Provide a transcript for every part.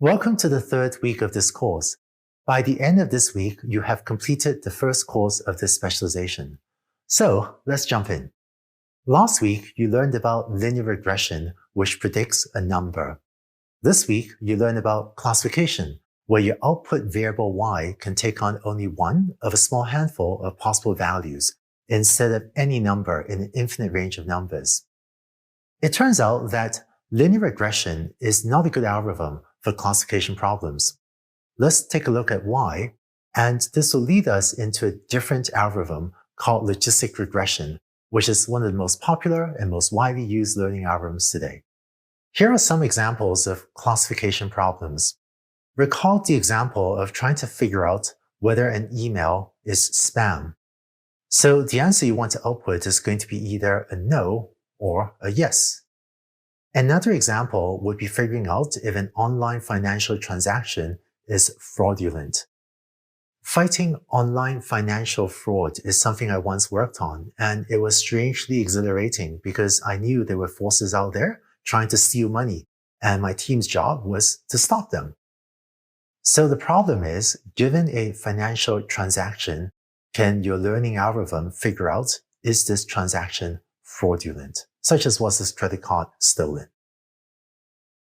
Welcome to the third week of this course. By the end of this week, you have completed the first course of this specialization. So let's jump in. Last week, you learned about linear regression, which predicts a number. This week, you learned about classification, where your output variable y can take on only one of a small handful of possible values instead of any number in an infinite range of numbers. It turns out that linear regression is not a good algorithm for classification problems. Let's take a look at why, and this will lead us into a different algorithm called logistic regression, which is one of the most popular and most widely used learning algorithms today. Here are some examples of classification problems. Recall the example of trying to figure out whether an email is spam. So the answer you want to output is going to be either a no or a yes. Another example would be figuring out if an online financial transaction is fraudulent. Fighting online financial fraud is something I once worked on, and it was strangely exhilarating because I knew there were forces out there trying to steal money, and my team's job was to stop them. So the problem is, given a financial transaction, can your learning algorithm figure out, is this transaction fraudulent? Such as, was this credit card stolen?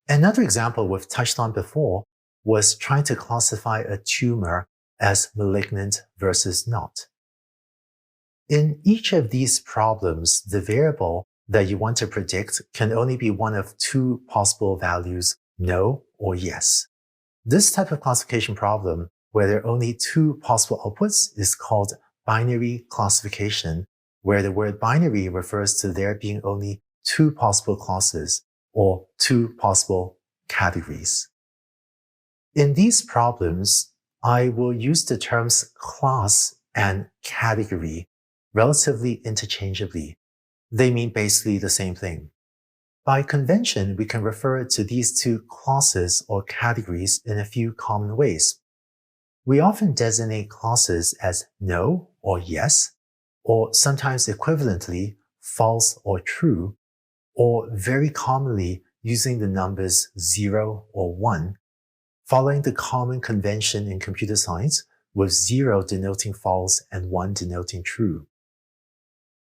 Another example we've touched on before was trying to classify a tumor as malignant versus not. In each of these problems, the variable that you want to predict can only be one of two possible values, no or yes. This type of classification problem, where there are only two possible outputs, is called binary classification, where the word binary refers to there being only two possible classes or two possible categories. In these problems, I will use the terms class and category relatively interchangeably. They mean basically the same thing. By convention, we can refer to these two classes or categories in a few common ways. We often designate classes as no or yes, or sometimes equivalently false or true, or very commonly using the numbers 0 or 1, following the common convention in computer science with 0 denoting false and 1 denoting true.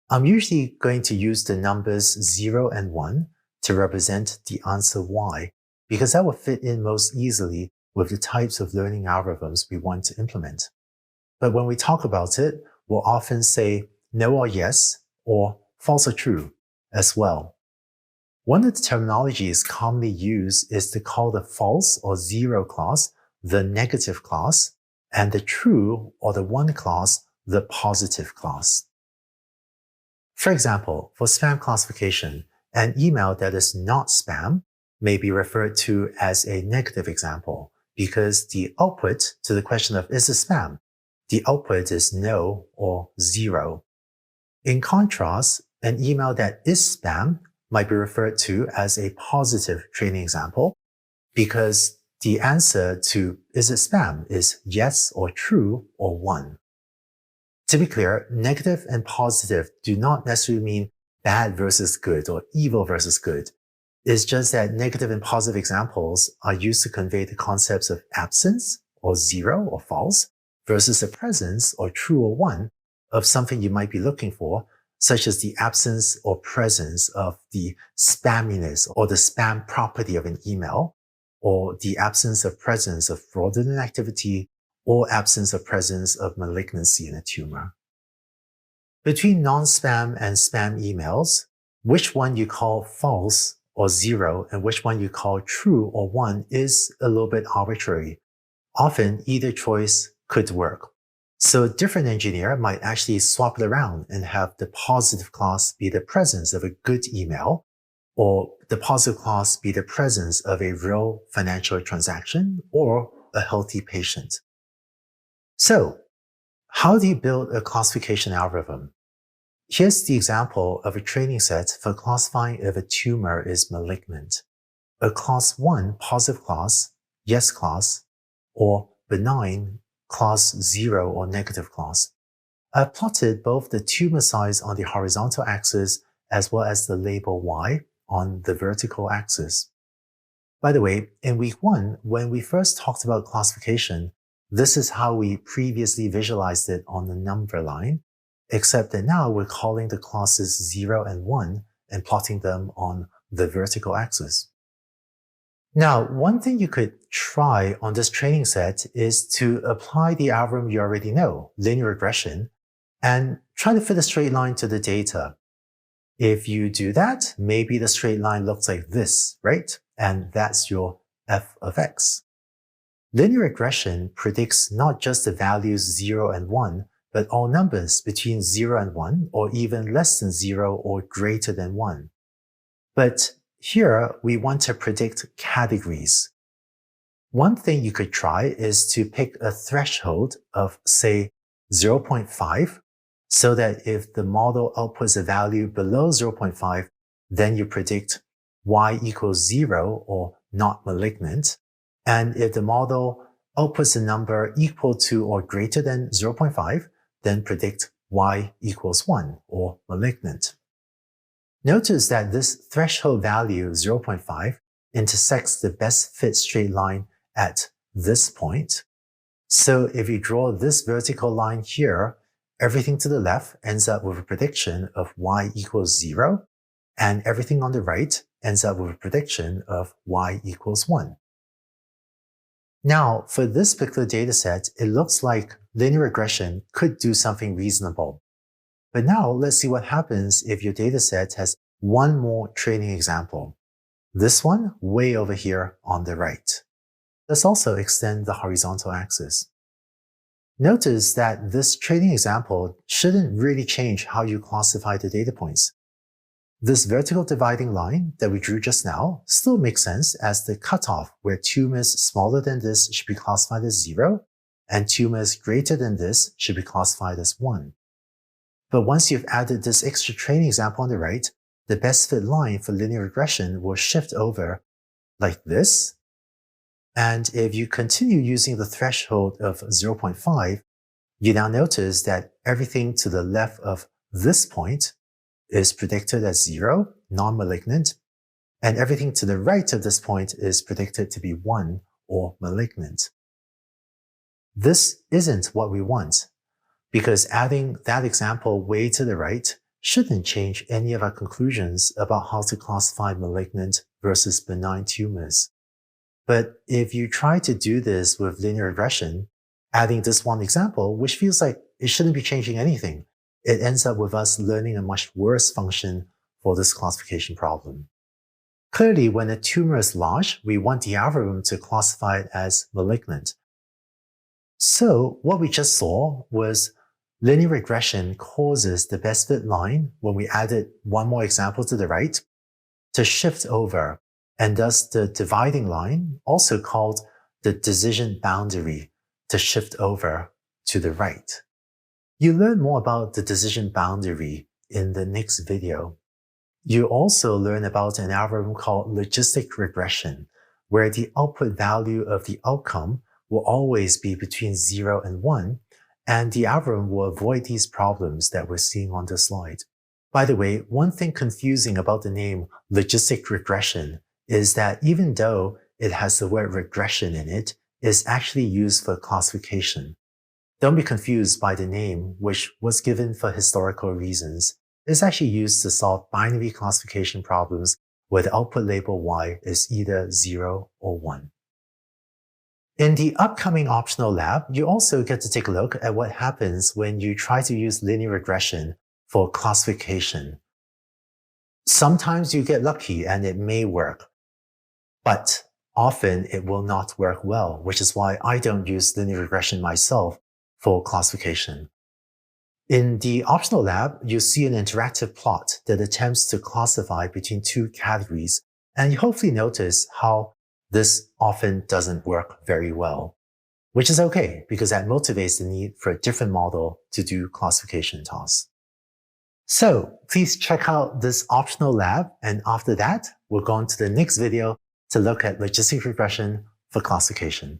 I'm usually going to use the numbers 0 and 1 to represent the answer y, because that will fit in most easily with the types of learning algorithms we want to implement. But when we talk about it, we'll often say no or yes, or false or true as well. One of the terminologies commonly used is to call the false or 0 class the negative class, and the true or the 1 class the positive class. For example, for spam classification, an email that is not spam may be referred to as a negative example because the output to the question of is it spam, the output is no or 0. In contrast, an email that is spam might be referred to as a positive training example because the answer to is it spam is yes or true or 1. To be clear, negative and positive do not necessarily mean bad versus good or evil versus good. It's just that negative and positive examples are used to convey the concepts of absence or 0 or false versus the presence or true or 1 of something you might be looking for, such as the absence or presence of the spamminess or the spam property of an email, or the absence of presence of fraudulent activity, or absence of presence of malignancy in a tumor. Between non-spam and spam emails, which one you call false or 0 and which one you call true or 1 is a little bit arbitrary. Often, either choice could work. So a different engineer might actually swap it around and have the positive class be the presence of a good email, or the positive class be the presence of a real financial transaction or a healthy patient. So, how do you build a classification algorithm? Here's the example of a training set for classifying if a tumor is malignant. A class 1 positive class, yes class, or benign class 0 or negative class. I've plotted both the tumor size on the horizontal axis as well as the label y on the vertical axis. By the way, in week 1, when we first talked about classification, this is how we previously visualized it on the number line, except that now we're calling the classes 0 and 1 and plotting them on the vertical axis. Now, one thing you could try on this training set is to apply the algorithm you already know, linear regression, and try to fit a straight line to the data. If you do that, maybe the straight line looks like this, right? And that's your f of x. Linear regression predicts not just the values 0 and 1, but all numbers between 0 and 1, or even less than 0 or greater than 1. But here, we want to predict categories. One thing you could try is to pick a threshold of, say, 0.5, so that if the model outputs a value below 0.5, then you predict y equals 0 or not malignant. And if the model outputs a number equal to or greater than 0.5, then predict y equals 1 or malignant. Notice that this threshold value 0.5 intersects the best fit straight line at this point. So if you draw this vertical line here, everything to the left ends up with a prediction of y equals 0, and everything on the right ends up with a prediction of y equals 1. Now, for this particular dataset, it looks like linear regression could do something reasonable. But now let's see what happens if your dataset has one more training example. This one way over here on the right. Let's also extend the horizontal axis. Notice that this training example shouldn't really change how you classify the data points. This vertical dividing line that we drew just now still makes sense as the cutoff where tumors smaller than this should be classified as 0, and tumors greater than this should be classified as 1. But once you've added this extra training example on the right, the best fit line for linear regression will shift over like this. And if you continue using the threshold of 0.5, you now notice that everything to the left of this point is predicted as 0, non-malignant, and everything to the right of this point is predicted to be 1 or malignant. This isn't what we want, because adding that example way to the right shouldn't change any of our conclusions about how to classify malignant versus benign tumors. But if you try to do this with linear regression, adding this one example, which feels like it shouldn't be changing anything, it ends up with us learning a much worse function for this classification problem. Clearly, when a tumor is large, we want the algorithm to classify it as malignant. So what we just saw was linear regression causes the best fit line, when we added one more example to the right, to shift over, and thus the dividing line, also called the decision boundary, to shift over to the right. You learn more about the decision boundary in the next video. You also learn about an algorithm called logistic regression, where the output value of the outcome will always be between 0 and 1, and the algorithm will avoid these problems that we're seeing on the slide. By the way, one thing confusing about the name logistic regression is that even though it has the word regression in it, it's actually used for classification. Don't be confused by the name, which was given for historical reasons. It's actually used to solve binary classification problems where the output label y is either 0 or 1. In the upcoming optional lab, you also get to take a look at what happens when you try to use linear regression for classification. Sometimes you get lucky and it may work, but often it will not work well, which is why I don't use linear regression myself for classification. In the optional lab, you see an interactive plot that attempts to classify between two categories, and you hopefully notice how this often doesn't work very well, which is okay because that motivates the need for a different model to do classification tasks. So please check out this optional lab, and after that, we'll go on to the next video to look at logistic regression for classification.